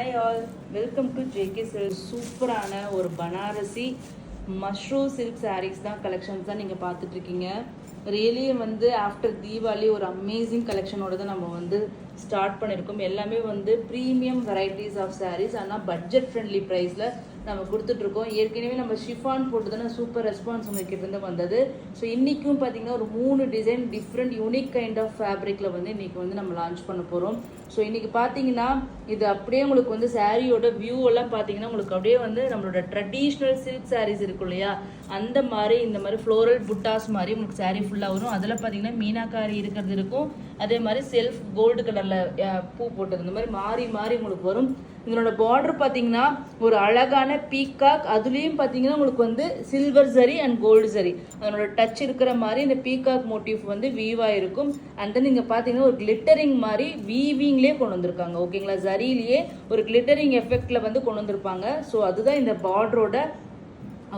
Hi all, welcome to JK Silk. சூப்பரான ஒரு Banarasi மஷ்ரூ silk saris தான் கலெக்ஷன்ஸ் தான் நீங்கள் பார்த்துட்டு இருக்கீங்க. ரியலி வந்து ஆஃப்டர் தீபாவளி ஒரு அமேசிங் கலெக்ஷனோட தான் நம்ம வந்து ஸ்டார்ட் பண்ணியிருக்கோம். எல்லாமே வந்து ப்ரீமியம் வெரைட்டிஸ் ஆஃப் சாரீஸ், ஆனால் பட்ஜெட் ஃப்ரெண்ட்லி ப்ரைஸில் நம்ம கொடுத்துட்ருக்கோம். ஏற்கனவே நம்ம ஷிஃபான் போட்டு தானே சூப்பர் ரெஸ்பான்ஸ் உங்ககிட்ட இருந்து வந்தது. ஸோ இன்றைக்கும் பார்த்தீங்கன்னா ஒரு 3 design different unique kind of ஃபேப்ரிக்கில் வந்து இன்றைக்கி வந்து நம்ம லான்ச் பண்ண போகிறோம். ஸோ இன்றைக்கி பார்த்தீங்கன்னா இது அப்படியே உங்களுக்கு வந்து சாரியோட வியூ எல்லாம் பார்த்தீங்கன்னா உங்களுக்கு அப்படியே வந்து நம்மளோட ட்ரெடிஷ்னல் சில்க் சாரீஸ் இருக்கும் இல்லையா, அந்த மாதிரி இந்த மாதிரி ஃப்ளோரல் புட்டாஸ் மாதிரி உங்களுக்கு சாரீ ஃபுல்லாக வரும். அதில் பார்த்தீங்கன்னா மீனாக்காரி இருக்கிறது இருக்கும், அதே மாதிரி செல்ஃப் கோல்டு கலரில் பூ போட்டது, இந்த மாதிரி மாறி மாறி உங்களுக்கு வரும். இதனோட பார்டர் பார்த்தீங்கன்னா ஒரு அழகான பீகாக், அதுலேயும் பார்த்தீங்கன்னா உங்களுக்கு வந்து சில்வர் சரி அண்ட் கோல்டு சரி அதனோட டச் இருக்கிற மாதிரி இந்த பீகாக் மோட்டிவ் வந்து வீவாக இருக்கும். அண்ட் தென் இங்கே பார்த்தீங்கன்னா ஒரு கிளிட்டரிங் மாதிரி வீவிங்லேயே கொண்டு வந்திருக்காங்க. ஓகேங்களா, ஜரிலேயே ஒரு கிளிட்டரிங் எஃபெக்டில் வந்து கொண்டு வந்திருப்பாங்க. ஸோ அதுதான் இந்த பார்டரோட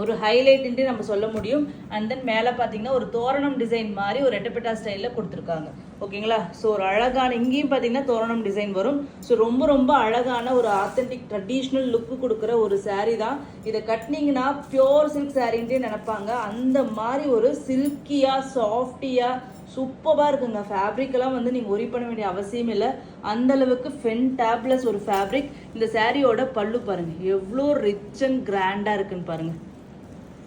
ஒரு ஹைலைட்டுன்ட்டு நம்ம சொல்ல முடியும். அண்ட் தென் மேலே பார்த்தீங்கன்னா ஒரு தோரணம் டிசைன் மாதிரி ஒரு ரெட்டப்பெட்டா ஸ்டைலில் கொடுத்துருக்காங்க. ஓகேங்களா, ஸோ ஒரு அழகான இங்கேயும் பார்த்தீங்கன்னா தோரணம் டிசைன் வரும். ஸோ ரொம்ப ரொம்ப அழகான ஒரு ஆத்தென்டிக் ட்ரெடிஷ்னல் லுக்கு கொடுக்குற ஒரு சாரீ தான். இதை கட்டினீங்கன்னா பியோர் சில்க் சாரின்ட்டே நினைப்பாங்க. அந்த மாதிரி ஒரு சில்கியாக சாஃப்டியாக சூப்பராக இருக்குங்க. ஃபேப்ரிக்கெல்லாம் வந்து நீங்கள் ஒரி பண்ண வேண்டிய அவசியம் இல்லை, அந்தளவுக்கு ஃபென்டாப்லஸ் ஒரு ஃபேப்ரிக். இந்த சாரியோட பல்லு பாருங்கள் எவ்வளோ ரிச் அண்ட் கிராண்டாக இருக்குன்னு பாருங்கள்,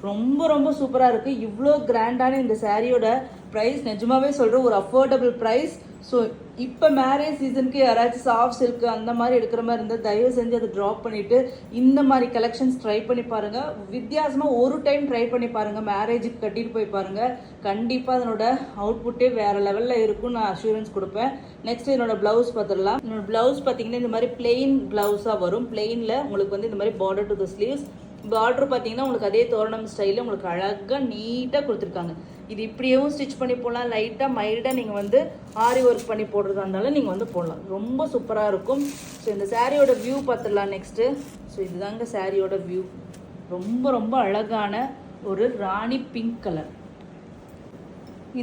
ரொம்ப ரொம்ப சூப்பராக இருக்குது. இவ்வளோ கிராண்டான இந்த சாரியோட ப்ரைஸ் நிஜமாவே சொல்கிறேன் ஒரு அஃபோர்டபுள் ப்ரைஸ். ஸோ இப்போ மேரேஜ் சீசனுக்கு யாராச்சும் சாஃப்ட் சில்க்கு அந்த மாதிரி எடுக்கிற மாதிரி இருந்தால் தயவு செஞ்சு அதை ட்ராப் பண்ணிவிட்டு இந்த மாதிரி கலெக்ஷன்ஸ் ட்ரை பண்ணி பாருங்கள். வித்தியாசமாக ஒரு டைம் ட்ரை பண்ணி பாருங்கள், மேரேஜுக்கு கட்டிட்டு போய் பாருங்கள். கண்டிப்பாக அதனோட அவுட்புட்டே வேறு லெவலில் இருக்கும்னு நான் அஷூரன்ஸ் கொடுப்பேன். நெக்ஸ்ட் என்னோட ப்ளவுஸ் பார்த்துடலாம். என்னோட ப்ளவுஸ் பார்த்தீங்கன்னா இந்த மாதிரி பிளெயின் ப்ளவுஸாக வரும். பிளெயினில் உங்களுக்கு வந்து இந்த மாதிரி border to the sleeves, border பார்த்தீங்கன்னா உங்களுக்கு அதே தோரணம் ஸ்டைலில் உங்களுக்கு அழகாக நீட்டாக கொடுத்துருக்காங்க. இது இப்படியும் ஸ்டிச் பண்ணி போடலாம், லைட்டாக மைல்டாக நீங்கள் வந்து ஆரி ஒர்க் பண்ணி போடுறதா இருந்தாலும் நீங்கள் வந்து போடலாம், ரொம்ப சூப்பராக இருக்கும். ஸோ இந்த சாரியோட வியூ பார்த்துடலாம் நெக்ஸ்ட்டு. ஸோ இதுதாங்க சாரியோட வியூ, ரொம்ப ரொம்ப அழகான ஒரு ராணி பிங்க் கலர்.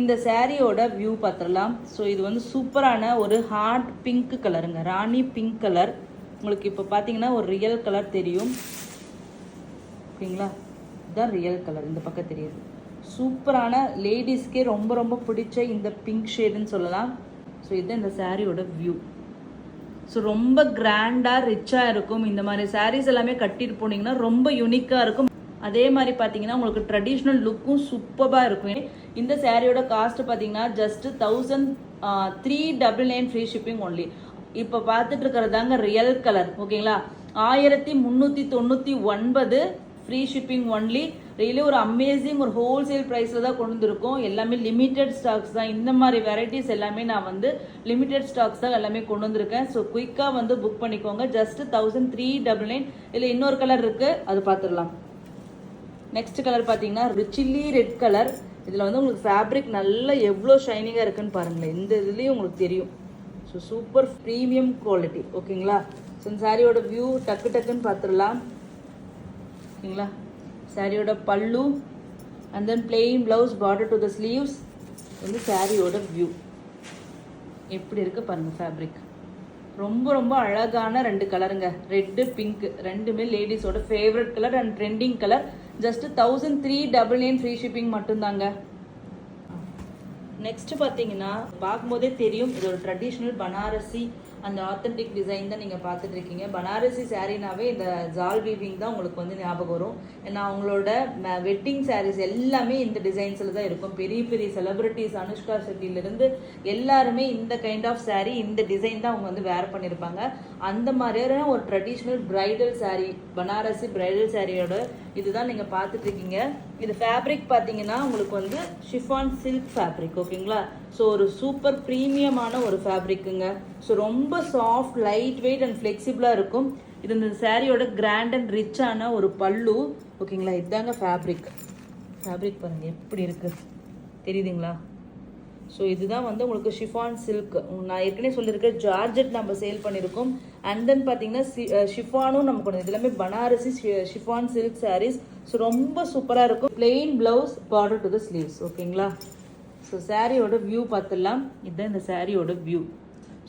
இந்த சாரியோட வியூ பார்த்துடலாம். ஸோ இது வந்து சூப்பரான ஒரு ஹார்ட் பிங்க் கலருங்க, ராணி பிங்க் கலர். உங்களுக்கு இப்போ பார்த்தீங்கன்னா ஒரு ரியல் கலர் தெரியும். ஓகேங்களா, இதுதான் ரியல் கலர், இந்த பக்கம் தெரியுது. சூப்பரான லேடிஸ்க்கே ரொம்ப ரொம்ப பிடிச்ச இந்த பிங்க் ஷேடுன்னு சொல்லலாம். ஸோ இதுதான் இந்த சாரியோட வியூ. ஸோ ரொம்ப கிராண்டாக ரிச்சாக இருக்கும். இந்த மாதிரி சாரீஸ் எல்லாமே கட்டிட்டு போனீங்கன்னா ரொம்ப யூனிக்காக இருக்கும். அதே மாதிரி பார்த்தீங்கன்னா உங்களுக்கு ட்ரெடிஷ்னல் லுக்கும் சூப்பராக இருக்கும். இந்த சாரியோட காஸ்ட் பார்த்தீங்கன்னா ஜஸ்ட் 1399 ஃப்ரீ ஷிப்பிங் ஒன்லி. இப்போ பார்த்துட்டு இருக்கிறதாங்க ரியல் கலர். ஓகேங்களா, 1399 ஃப்ரீ ஷிப்பிங் ஒன்லி. ரியலி ஒரு அமேசிங் ஒரு ஹோல்சேல் ப்ரைஸில் தான் கொண்டு வந்திருக்கோம். எல்லாமே லிமிட்டெட் ஸ்டாக்ஸ் தான். இந்த மாதிரி வெரைட்டிஸ் எல்லாமே நான் வந்து லிமிட்டெட் ஸ்டாக்ஸ் தான் எல்லாமே கொண்டு வந்திருக்கேன். ஸோ குயிக்காக வந்து புக் பண்ணிக்கோங்க. ஜஸ்ட் 1399. இதில் இன்னொரு கலர் இருக்குது, அது பார்த்துடலாம். நெக்ஸ்ட் கலர் பார்த்தீங்கன்னா சில்லி ரெட் கலர். இதில் வந்து உங்களுக்கு ஃபேப்ரிக் நல்லா எவ்வளோ ஷைனிங்காக இருக்குன்னு பாருங்களேன், இந்த இதுலேயும் உங்களுக்கு தெரியும். So super premium quality. ஓகேங்களா, ஸோ இந்த சாரியோட வியூ டக்குன்னு பார்த்துடலாம். ஓகேங்களா, சாரியோட பல்லு and then plain blouse, border to the sleeves. வந்து சாரியோட வியூ எப்படி இருக்குது பாருங்கள். ஃபேப்ரிக் ரொம்ப ரொம்ப அழகான 2 கலருங்க, ரெட்டு பிங்க், ரெண்டுமே லேடிஸோட favourite colour and trending colour. Just 1399 free shipping மட்டும்தாங்க. நெக்ஸ்ட் பார்த்தீங்கன்னா பார்க்கும்போதே தெரியும் இது ஒரு ட்ரெடிஷ்னல் பனாரசி அந்த ஆத்தென்டிக் டிசைன் தான் நீங்கள் பார்த்துட்டு இருக்கீங்க. பனாரசி சாரீனாவே இந்த ஜால் வீவிங் தான் உங்களுக்கு வந்து ஞாபகம் வரும். ஏன்னா அவங்களோட வெட்டிங் சாரீஸ் எல்லாமே இந்த டிசைன்ஸில் தான் இருக்கும். பெரிய பெரிய செலிபிரிட்டிஸ் அனுஷ்கா ஷெட்டியிலிருந்து எல்லாருமே இந்த கைண்ட் ஆஃப் சாரீ இந்த டிசைன் தான் அவங்க வந்து வேர் பண்ணியிருப்பாங்க. அந்த மாதிரியான ஒரு traditional bridal sari, Banarasi bridal சாரியோட இதுதான் நீங்கள் பார்த்துட்டு இருக்கீங்க. இது ஃபேப்ரிக் பார்த்தீங்கன்னா உங்களுக்கு வந்து ஷிஃபான் சில்க் ஃபேப்ரிக். ஓகேங்களா, ஸோ ஒரு சூப்பர் ப்ரீமியமான ஒரு ஃபேப்ரிக்குங்க. ஸோ ரொம்ப சாஃப்ட், லைட் வெயிட் அண்ட் ஃப்ளெக்சிபிளாக இருக்கும். இது இந்த சாரியோட கிராண்ட் அண்ட் ரிச்சான ஒரு பல்லு. ஓகேங்களா, இதுதாங்க ஃபேப்ரிக். ஃபேப்ரிக் பாருங்கள் எப்படி இருக்குது தெரியுதுங்களா. ஸோ இதுதான் வந்து உங்களுக்கு ஷிஃபான் சில்க். நான் ஏற்கனவே சொல்லியிருக்கேன் ஜார்ஜெட் நம்ம சேல் பண்ணியிருக்கோம். அண்ட் தென் பார்த்தீங்கன்னா ஷிஃபானும் நமக்கு ஒன்று, இது எல்லாமே Banarasi chiffon silk sarees. So ரொம்ப சூப்பராக இருக்கும். Plain blouse, border to the sleeves. ஓகேங்களா, ஸோ சாரியோட வியூ பார்த்துடலாம். இதுதான் இந்த சாரியோட வியூ.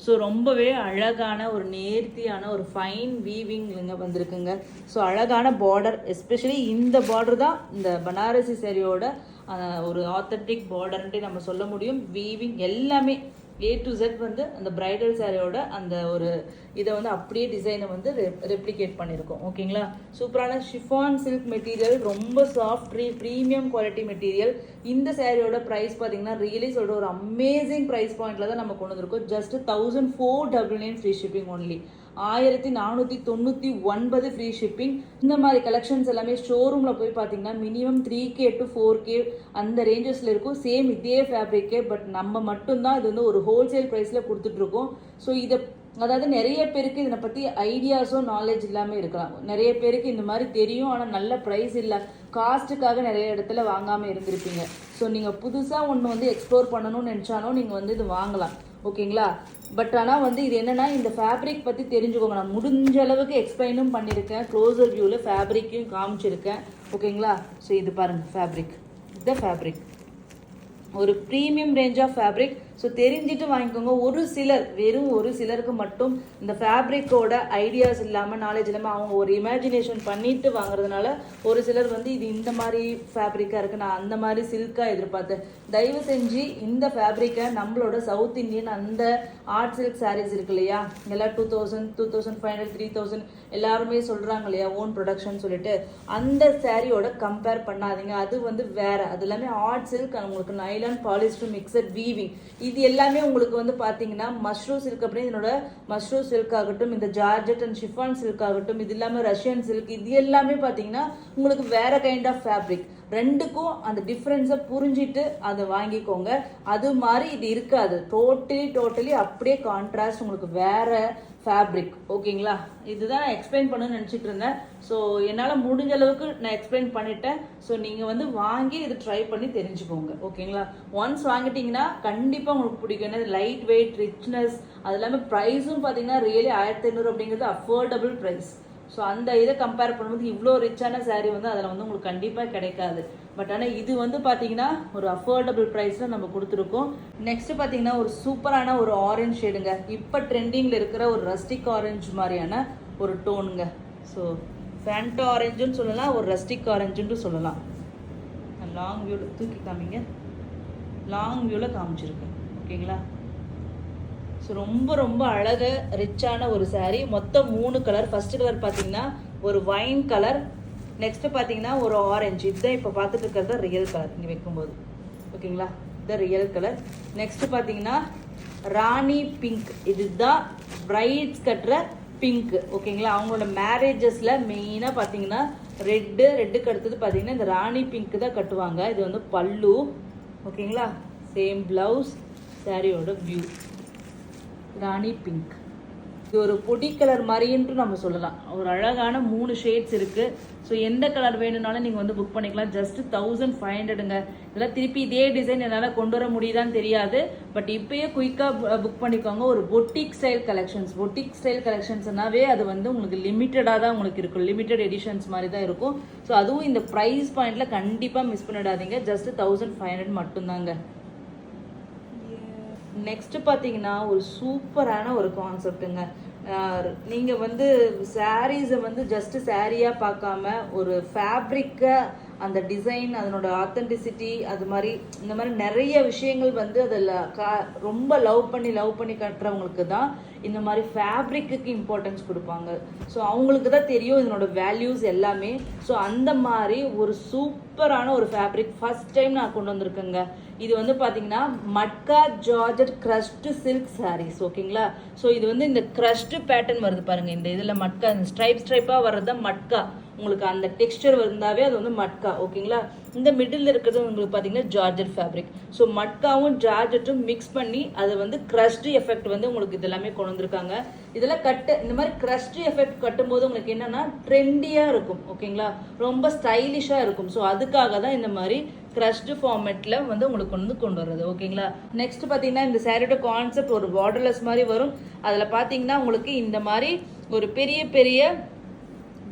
ஸோ ரொம்பவே அழகான ஒரு நேர்த்தியான ஒரு ஃபைன் வீவிங்லங்க வந்திருக்குங்க. ஸோ அழகான பார்டர், எஸ்பெஷலி இந்த பார்டர் தான் இந்த பனாரசி சாரியோட ஒரு ஆத்தென்டிக் பார்டர்ன்ட்டு நம்ம சொல்ல முடியும். வீவிங் எல்லாமே A to Z வந்து அந்த பிரைடல் சாரியோட அந்த ஒரு இதை வந்து அப்படியே டிசைனை வந்து ரெப்ளிகேட் பண்ணியிருக்கோம். ஓகேங்களா, சூப்பரான ஷிஃபான் சில்க் மெட்டீரியல், ரொம்ப சாஃப்ட் ப்ரீமியம் குவாலிட்டி மெட்டீரியல். இந்த சாரியோட ப்ரைஸ் பார்த்தீங்கன்னா ரியலி சொல்கிற ஒரு அமேசிங் ப்ரைஸ் பாயிண்ட்ல தான் நம்ம கொண்டு வந்திருக்கோம். Just 1499 free shipping only. 1499 free shipping. இந்த மாதிரி கலெக்ஷன்ஸ் எல்லாமே ஷோரூமில் போய் பார்த்தீங்கன்னா மினிமம் 3K to 4K அந்த ரேஞ்சஸில் இருக்கும். சேம் இதே ஃபேப்ரிக்கே, பட் நம்ம மட்டும்தான் இது வந்து ஒரு ஹோல்சேல் ப்ரைஸில் கொடுத்துட்ருக்கோம். ஸோ இதை அதாவது நிறைய பேருக்கு இதனை பற்றி ஐடியாஸோ நாலேஜ் இல்லாமல் இருக்கலாம். நிறைய பேருக்கு இந்த மாதிரி தெரியும், ஆனால் நல்ல ப்ரைஸ் இல்லை, காஸ்ட்டுக்காக நிறைய இடத்துல வாங்காமல் இருந்திருப்பீங்க. ஸோ நீங்கள் புதுசாக ஒன்று வந்து எக்ஸ்ப்ளோர் பண்ணணும்னு நினச்சாலும் நீங்கள் வந்து இது வாங்கலாம். ஓகேங்களா, பட் ஆனால் வந்து இது என்னென்னா இந்த ஃபேப்ரிக் பற்றி தெரிஞ்சுக்கோங்க. நான் முடிஞ்ச அளவுக்கு எக்ஸ்பிளைனும் பண்ணியிருக்கேன், க்ளோசர் வியூவில் ஃபேப்ரிக்கையும் காமிச்சிருக்கேன். ஓகேங்களா, ஸோ இது பாருங்கள் ஃபேப்ரிக், இந்த ஃபேப்ரிக் ஒரு premium range of fabric. So தெரிஞ்சுட்டு வாங்கிக்கோங்க. ஒரு சிலர், வெறும் ஒரு சிலருக்கு மட்டும் இந்த ஃபேப்ரிக்கோட ஐடியாஸ் இல்லாமல் நாலேஜ் இல்லாமல் அவங்க ஒரு இமேஜினேஷன் பண்ணிட்டு வாங்குறதுனால ஒரு சிலர் வந்து இது இந்த மாதிரி ஃபேப்ரிக்காக இருக்குது, நான் அந்த மாதிரி சில்காக எதிர்பார்த்தேன். தயவு செஞ்சு இந்த ஃபேப்ரிக்கை நம்மளோட சவுத் இந்தியன் அந்த ஆர்ட் சில்க் சாரீஸ் இருக்கு இல்லையா, எல்லாம் 2000, 2500, 3000 எல்லாருமே சொல்கிறாங்க இல்லையா ஓன் ப்ரொடக்ஷன் சொல்லிட்டு, அந்த சாரியோட கம்பேர் பண்ணாதீங்க. அது வந்து வேற, அது எல்லாமே ஆர்ட் சில்க், உங்களுக்கு நைலான் பாலிஸ்டர் மிக்சட் வீவிங். இது எல்லாமே உங்களுக்கு வந்து பார்த்தீங்கன்னா மஷ்ரூ சில்க் அப்படின்னு இதனோட மஷ்ரூ சில்க் ஆகட்டும், இந்த ஜார்ஜெட் அண்ட் ஷிஃபான் சில்க் ஆகட்டும், இது இல்லாமல் ரஷ்யன் சில்க், இது எல்லாமே பார்த்தீங்கன்னா உங்களுக்கு வேற கைண்ட் ஆஃப் ஃபேப்ரிக். ரெண்டுக்கும் அந்த டிஃப்ரென்ஸை புரிஞ்சிட்டு அதை வாங்கிக்கோங்க. அது மாதிரி இது இருக்காது, டோட்டலி அப்படியே கான்ட்ராஸ்ட், உங்களுக்கு வேற ஃபேப்ரிக். ஓகேங்களா, இதுதான் நான் எக்ஸ்பிளைன் பண்ணணும்னு நினச்சிட்டு இருந்தேன். ஸோ என்னால் முடிஞ்ச அளவுக்கு நான் எக்ஸ்பிளைன் பண்ணிட்டேன். ஸோ நீங்கள் வந்து வாங்கி இது ட்ரை பண்ணி தெரிஞ்சுக்கோங்க. ஓகேங்களா, ஒன்ஸ் வாங்கிட்டீங்கன்னா கண்டிப்பாக உங்களுக்கு பிடிக்கும். ஏன்னா லைட் வெயிட், ரிச்னஸ், அது இல்லாமல் ப்ரைஸும் பார்த்தீங்கன்னா ரியலி 1500 அப்படிங்கிறது அஃபோர்டபுள் ப்ரைஸ். ஸோ அந்த இதை கம்பேர் பண்ணும்போது இவ்வளோ ரிச்சான சாரீ வந்து அதில் வந்து உங்களுக்கு கண்டிப்பாக கிடைக்காது. பட் ஆனால் இது வந்து பார்த்தீங்கன்னா ஒரு அஃபோர்டபுள் ப்ரைஸில் நம்ம கொடுத்துருக்கோம். நெக்ஸ்ட் பார்த்தீங்கன்னா ஒரு சூப்பரான ஒரு ஆரஞ்சு ஷேடுங்க, இப்போ ட்ரெண்டிங்கில் இருக்கிற ஒரு ரஸ்டிக் ஆரஞ்சு மாதிரியான ஒரு டோனுங்க. ஸோ ஃபேண்டா ஆரஞ்சுன்னு சொல்லலாம், ஒரு ரஸ்டிக் ஆரஞ்சுன்னு சொல்லலாம். லாங் வியூவில் தூக்கி காமிங்க, லாங் வியூவில் காமிச்சிருக்கேன். ஓகேங்களா, ஸோ ரொம்ப அழகு ரிச்சான ஒரு சாரீ. மொத்தம் 3 கலர். ஃபர்ஸ்ட் கலர் பார்த்தீங்கன்னா ஒரு வைன் கலர், நெக்ஸ்ட் பார்த்தீங்கன்னா ஒரு ஆரஞ்சு. இதுதான் இப்போ பார்த்துட்டு இருக்கிறது ரியல் கலர் இங்கே வைக்கும்போது. ஓகேங்களா, இது ரியல் கலர். நெக்ஸ்ட் பார்த்தீங்கன்னா ராணி பிங்க், இதுதான் பிரைட்ஸ் கட்டுற பிங்க். ஓகேங்களா, அவங்களோட மேரேஜஸில் மெயினாக பார்த்தீங்கன்னா ரெட்டுக்கு அடுத்தது பார்த்தீங்கன்னா இந்த ராணி பிங்க் தான் கட்டுவாங்க. இது வந்து பல்லு. ஓகேங்களா, சேம் பிளவுஸ், சாரியோட வியூ ராணி பிங்க். இது ஒரு பொடி கலர் மாதிரின்ட்டு நம்ம சொல்லலாம். ஒரு அழகான 3 ஷேட்ஸ் இருக்குது. ஸோ எந்த கலர் வேணும்னாலும் நீங்கள் வந்து புக் பண்ணிக்கலாம். ஜஸ்ட் 1500ங்க. இதெல்லாம் திருப்பி இதே டிசைன் என்னால் கொண்டு வர முடியுதான்னு தெரியாது, பட் இப்போயே குயிக்காக புக் பண்ணிக்கோங்க. ஒரு பொட்டிக் ஸ்டைல் கலெக்ஷன்ஸ்னாவே அது வந்து உங்களுக்கு லிமிட்டடாக தான் உங்களுக்கு இருக்கும், லிமிட்டட் எடிஷன்ஸ் மாதிரி தான் இருக்கும். ஸோ அதுவும் இந்த ப்ரைஸ் பாயிண்டில் கண்டிப்பாக மிஸ் பண்ணிடாதீங்க. ஜஸ்ட் 1500 மட்டும்தாங்க. நெக்ஸ்ட் பார்த்தீங்கன்னா ஒரு சூப்பரான ஒரு கான்செப்டுங்க. நீங்கள் வந்து சாரீஸை வந்து ஜஸ்ட் சாரியாக பார்க்காம ஒரு ஃபேப்ரிக்கை, அந்த டிசைன், அதனோட ஆத்தென்டிசிட்டி, அது மாதிரி இந்த மாதிரி நிறைய விஷயங்கள் வந்து அதில் ரொம்ப லவ் பண்ணி கட்டுறவங்களுக்கு தான் இந்த மாதிரி ஃபேப்ரிக்கு இம்பார்ட்டன்ஸ் கொடுப்பாங்க. ஸோ அவங்களுக்கு தான் தெரியும் இதனோட வேல்யூஸ் எல்லாமே. ஸோ அந்த மாதிரி ஒரு சூப்பரான ஒரு ஃபேப்ரிக் ஃபர்ஸ்ட் டைம் நான் கொண்டு வந்திருக்கேங்க. இது வந்து பார்த்தீங்கன்னா matka georgette crushed silk sarees. ஓகேங்களா, ஸோ இது வந்து இந்த க்ரஷ்டு பேட்டர்ன் வருது பாருங்கள். இந்த இதில் மட்கா, இந்த ஸ்ட்ரைப்பாக வர்றது தான் மட்கா. உங்களுக்கு அந்த டெக்ஸ்டர் இருந்தாவே அது வந்து மட்கா. ஓகேங்களா, இந்த மிடில் இருக்கிறது உங்களுக்கு பார்த்தீங்கன்னா ஜார்ஜெட் ஃபேப்ரிக். ஸோ மட்காவும் ஜார்ஜெட்டும் மிக்ஸ் பண்ணி அது வந்து க்ரஷ்டு எஃபெக்ட் வந்து உங்களுக்கு இதெல்லாமே கொண்டு வந்திருக்காங்க. இதெல்லாம் இந்த மாதிரி க்ரஷ்டு எஃபெக்ட் கட்டும்போது உங்களுக்கு என்னன்னா ட்ரெண்டியாக இருக்கும். ஓகேங்களா, ரொம்ப ஸ்டைலிஷாக இருக்கும். ஸோ அதுக்காக தான் இந்த மாதிரி க்ரஷ்டு ஃபார்மேட்டில் வந்து உங்களுக்கு கொண்டு வர்றது. ஓகேங்களா, நெக்ஸ்ட் பார்த்தீங்கன்னா இந்த சாரியோட கான்செப்ட் ஒரு பார்டர்லெஸ் மாதிரி வரும். அதில் பார்த்தீங்கன்னா உங்களுக்கு இந்த மாதிரி ஒரு பெரிய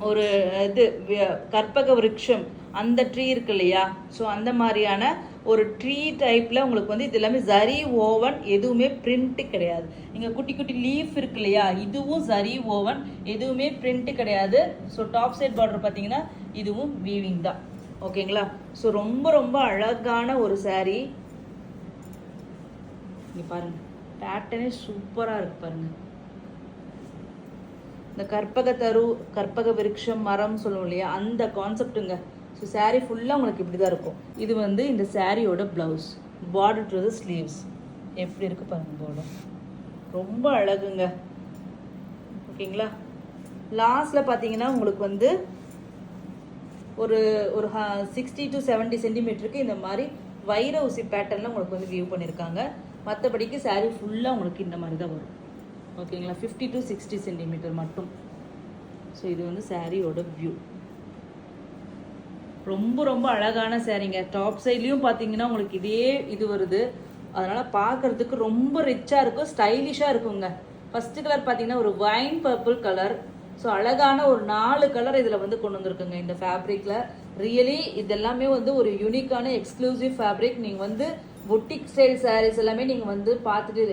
ஒரு இது கற்பக விருட்சம், அந்த ட்ரீ இருக்கு இல்லையா, ஸோ அந்த மாதிரியான ஒரு ட்ரீ டைப்பில் உங்களுக்கு வந்து இது எல்லாமே ஜரி ஓவன், எதுவுமே பிரிண்ட்டு கிடையாது. இங்கே குட்டி குட்டி லீஃப் இருக்கு இல்லையா, இதுவும் ஜரி ஓவன், எதுவுமே பிரிண்ட்டு கிடையாது. ஸோ டாப் சைட் பார்டர் பார்த்தீங்கன்னா இதுவும் வீவிங் தான். ஓகேங்களா? ஸோ ரொம்ப ரொம்ப அழகான ஒரு saree. இங்கே பாருங்கள், பேட்டர்னே சூப்பராக இருக்கு பாருங்கள். இந்த கற்பக விருட்சம் மரம் சொல்லுவோம் இல்லையா, அந்த கான்செப்டுங்க. ஸோ saree ஃபுல்லாக உங்களுக்கு இப்படி தான் இருக்கும். இது வந்து இந்த சாரியோட blouse, border to the sleeves எப்படி இருக்கு பாருங்க. பார்டர் ரொம்ப அழகுங்க. ஓகேங்களா? லாஸ்ட்ல பார்த்தீங்கன்னா உங்களுக்கு வந்து ஒரு ஒரு 60 to 70 சென்டிமீட்டருக்கு இந்த மாதிரி வைர ஊசி பேட்டர்னில் உங்களுக்கு வந்து வியூ பண்ணியிருக்காங்க. மற்றபடிக்கு saree ஃபுல்லாக உங்களுக்கு இந்த மாதிரி தான் வரும். ஓகேங்களா? 50 to 60 சென்டிமீட்டர் மட்டும். ஸோ இது வந்து சாரியோட வியூ. ரொம்ப ரொம்ப அழகான சாரீங்க. டாப் சைட்லேயும் பார்த்தீங்கன்னா உங்களுக்கு இதே இது வருது. அதனால் பார்க்குறதுக்கு ரொம்ப ரிச்சாக இருக்கும், ஸ்டைலிஷாக இருக்குங்க. ஃபஸ்ட்டு கலர் பார்த்தீங்கன்னா ஒரு வைன் பர்பிள் கலர். ஸோ அழகான ஒரு 4 கலர் இதில் வந்து கொண்டு வந்திருக்குங்க இந்த ஃபேப்ரிக்கில். ரியலி இதெல்லாமே வந்து ஒரு யூனிக்கான எக்ஸ்க்ளூசிவ் ஃபேப்ரிக். நீங்கள் வந்து புட்டிக் ஸ்டைல் சாரீஸ் எல்லாமே நீங்கள் வந்து பார்த்துட்டு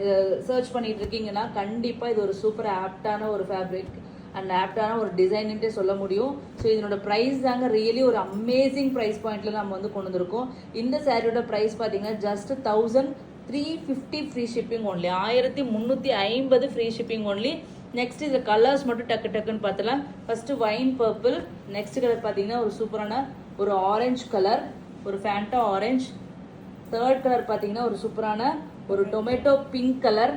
சர்ச் பண்ணிட்டு இருக்கீங்கன்னா கண்டிப்பாக இது ஒரு சூப்பர் ஆப்டான ஒரு ஃபேப்ரிக் அண்ட் ஆப்டான ஒரு டிசைன்ட்டே சொல்ல முடியும். ஸோ இதனோட ப்ரைஸ் தாங்க ரியலி ஒரு அமேசிங் ப்ரைஸ் பாயிண்ட்ல நம்ம வந்து கொண்டு வந்திருக்கோம். இந்த சாரியோட ப்ரைஸ் பார்த்தீங்கன்னா just 1350 free shipping only. 1350 free shipping only. Next இதில் கலர்ஸ் மட்டும் டக்குன்னு பார்த்தலாம். First wine purple, next colour பார்த்தீங்கன்னா ஒரு சூப்பரான ஒரு ஆரஞ்சு கலர், ஒரு ஃபேண்டா ஆரஞ்சு. தேர்ட் கலர் பார்த்தீங்கன்னா ஒரு சூப்பரான ஒரு டொமேட்டோ பிங்க் கலர்.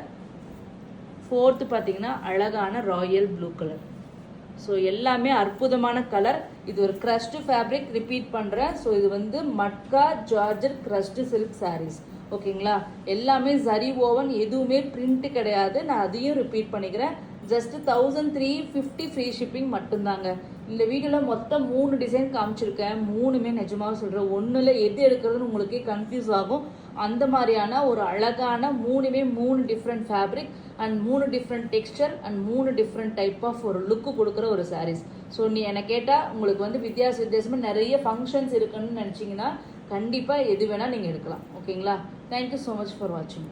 ஃபோர்த்து பார்த்தீங்கன்னா அழகான ராயல் ப்ளூ கலர். ஸோ எல்லாமே அற்புதமான கலர். இது ஒரு க்ரஷ்டு ஃபேப்ரிக், ரிப்பீட் பண்ணுறேன். ஸோ இது வந்து மட்கா ஜார்ஜர் க்ரஷ்டு சில்க் சாரீஸ். ஓகேங்களா? எல்லாமே ஜரி ஓவன், எதுவுமே பிரிண்ட் கிடையாது. நான் அதையும் ரிப்பீட் பண்ணிக்கிறேன். ஜஸ்ட் 1350 ஃப்ரீ ஷிப்பிங் மட்டும்தாங்க. இந்த வீடியோவில் மொத்தம் 3 டிசைன் காமிச்சிருக்கேன். 3மே நிஜமாக சொல்கிறேன், ஒன்றில் எது எடுக்கிறதுன்னு உங்களுக்கே கன்ஃபியூஸ் ஆகும். அந்த மாதிரியான ஒரு அழகான 3மே 3 different fabric and 3 different texture and 3 different type of ஒரு லுக்கு கொடுக்குற ஒரு சாரீஸ். ஸோ நீ என்னை கேட்டால் உங்களுக்கு வந்து வித்தியாசமாக நிறைய ஃபங்க்ஷன்ஸ் இருக்குன்னு நினச்சிங்கன்னா கண்டிப்பாக எது வேணால் நீங்கள் எடுக்கலாம். ஓகேங்களா? தேங்க்யூ ஸோ மச் ஃபார் வாட்சிங்.